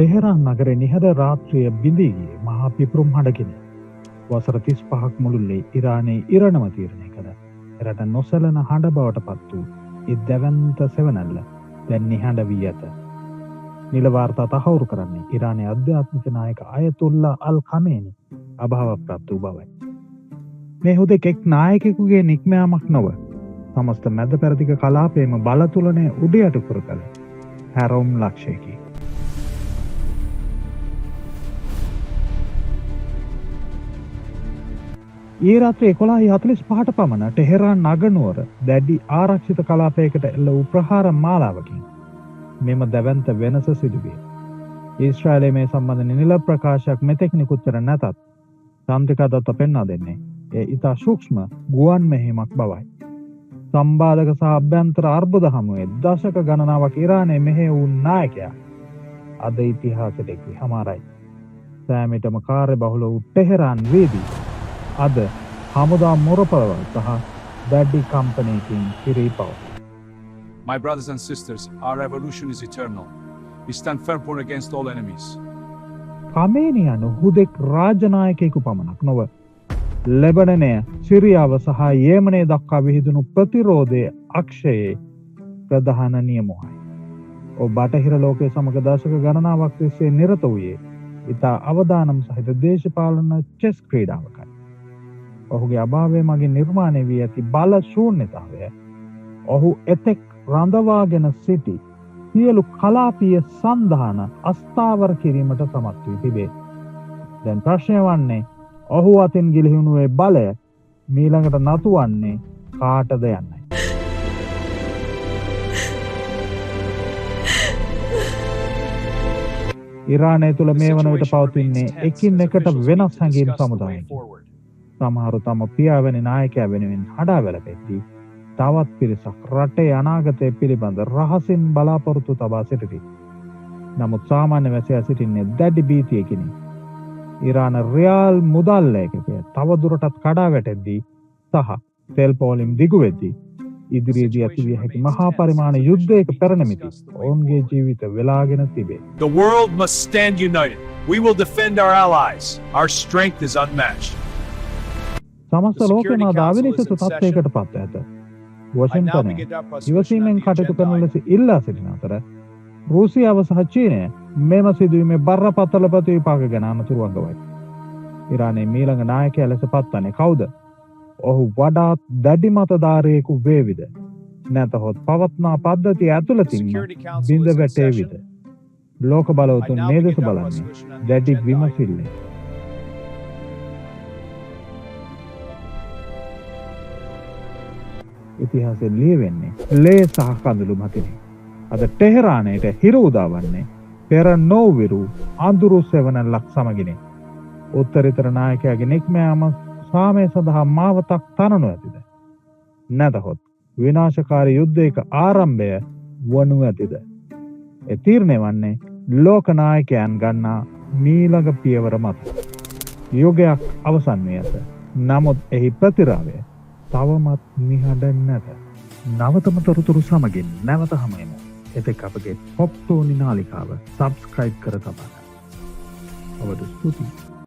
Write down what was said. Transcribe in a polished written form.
තෙහෙරාන් නගරේ නිහඬ රාත්‍රිය බිඳී ගියේ මහා පිපුරුම් හඬකින්. වසර 35ක් මුළුල්ලේ ඉරානයේ ඉරණම තීරණය කළ එරට නොසැලෙන හඬ බවට පත් වූ ඒ දැවැන්ත සෙවණැල්ල දැන් නිහඬ වී ඇත. නිල වාර්තා තහවුරු කරන්නේ ඉරානයේ අධ්‍යාත්මික නායක අයතුල්ලා අල් ඛමේනි අභාවප්‍රාප්ත වූ බවයි. මේ හුදෙක් එක් නායකයෙකුගේ නික්මයාමක් නොව සමස්ත මැද පෙරදිග කලාපයේම බල තුලනය උඩයට පුර කළ හැරොම් ලක්ෂයකි. ඊ රාත්‍රී 11:45ට පමණ ටෙහෙරාන් නගනුවර දැඩි ආරක්ෂිත කලාපයකට එල්ල වූ ප්‍රහාර මාලාවකින් මෙම දැවැන්ත වෙනස සිදුවේ. ඊශ්‍රායලයේ මේ සම්බන්ධ නිල ප්‍රකාශයක් මෙතෙක් නිකුත් කර නැතත් තාන්ත්‍රික දත්ත පෙන්වා දෙන්නේ ඒ ඉතා සූක්ෂම ගුවන් මෙහෙයුමක් බවයි. සම්බාධක සහ අභ්‍යන්තර අර්බුද හමුවේ දශක ගණනාවක් ඉරානයේ මෙහෙය වූ නායකයා අද ඉතිහාසයට එක්වී හමාරයි. සෑමටම කාර්යබහුල වූ ටෙහෙරාන් වේදී අද හමුදා මොරපළවල් සහ දැඩි කම්පනයකින් පිරී පවතී. My brothers and sisters, our revolution is eternal. We stand firm against all enemies. ඛමේනි යනු හුදෙක් රාජ්‍ය නායකයෙකු පමණක් නොව ලෙබනනය, සිරියාව සහ යේමනය දක්වා විහිදුණු ප්‍රතිරෝධයේ අක්ෂයේ ප්‍රධාන නියමුවයි. ඔහු බටහිර ලෝකයේ සමග දශක ගණනාවක් තිස්සේ නිරත වූයේ ඉතා අවදානම් සහිත දේශපාලන චෙස් ක්‍රීඩාවකයි. ඔහුගේ අභාවය මගින් නිර්මාණය වී ඇති බල ශූන්‍යතාවය ඔහු එතෙක් රඳවාගෙන සිටි සියලු කලාපීය සන්ධාන අස්ථාවර කිරීමට සමත් වී තිබේ. දැන් ප්‍රශ්නය වන්නේ ඔහු අතින් ගිලිහුණු ඒ බලය මීළඟට නතු වන්නේ කාටද යන්නයි. ඉරානය තුළ මේ වන විට පවතින්නේ එකින් එකට වෙනස් හැඟීම් සමුදායකි. සමහරු තම පියාවැනි නායකයා වෙනුවෙන් හඬා වැළපෙද්දී තවත් පිරිසක් රටේ අනාගතය පිළිබඳ රහසින් බලාපොරොත්තු තබා සිටිති. නමුත් සාමාන්‍ය වැසියා සිටින්නේ දැඩි භීතියකිනි. ඉරාන රියාල් මුදල් ලේඛකය තවදුරටත් කඩා වැටෙද්දී සහ තෙල් පෝලිම් දිගු වෙද්දී ඉදිරියේදී ඇතිවිය හැකි මහා පරිමාණ යුද්ධයක පෙරනිමිති ඔවුන්ගේ ජීවිත වෙලාගෙන තිබේ. The world must stand united. We will defend our allies. Our strength is unmatched. සමස්ත ලෝකෙම දාවිනිසිත තත්ත්වයකට පත් ඇත. වොෂින්ටනය ඉවසීමෙන් කටයුතු කරන ලෙස ඉල්ලා සිටින අතර රුසියාව සහ චීනය මෙම සිදුවීමේ බරපතල ප්‍රතිවිපාක ගැන අනතුරු අඟවයි. ඉරානයේ මීළඟ නායකයා ලෙස පත්වන්නේ කවුද? ඔහු වඩාත් දැඩි මතධාරියෙකු වේවිද? නැතහොත් පවත්නා පද්ධතිය ඇතුළතින්ම බිඳ වැටේවිද? ලෝක බලවතුන් මේ දෙස බලන්නේ දැඩි විමසිල්ලෙන්. ඉතිහාසයේ ලියවෙන්නේ ලේ සහ කඳුළු මතිනි. අද ටෙහෙරානයට හිර උදා වන්නේ පෙර නොවිරු අඳුරු සෙවණැල්ලක් සමගිනි. උත්තරීතර නායකයාගේ නික්මයාම සාමය සඳහා මාවතක් තනනු ඇතිද? නැතහොත් විනාශකාරී යුද්ධයක ආරම්භය වනු ඇතිද? ඒ තීරණය වන්නේ ලෝක නායකයන් ගන්නා මීළඟ පියවර මත. යුගයක් අවසන් වී ඇත. නමුත් එහි ප්‍රතිරාවය තවමත් නිහඬ නැත. නවතම තොරතුරු සමගින් නැවත හමුවෙමු. එතෙක් අපගේ පොප්ටෝනි නාලිකාව සබ්ස්ක්‍රයිබ් කර තබන්න. ඔබට ස්තුතියි.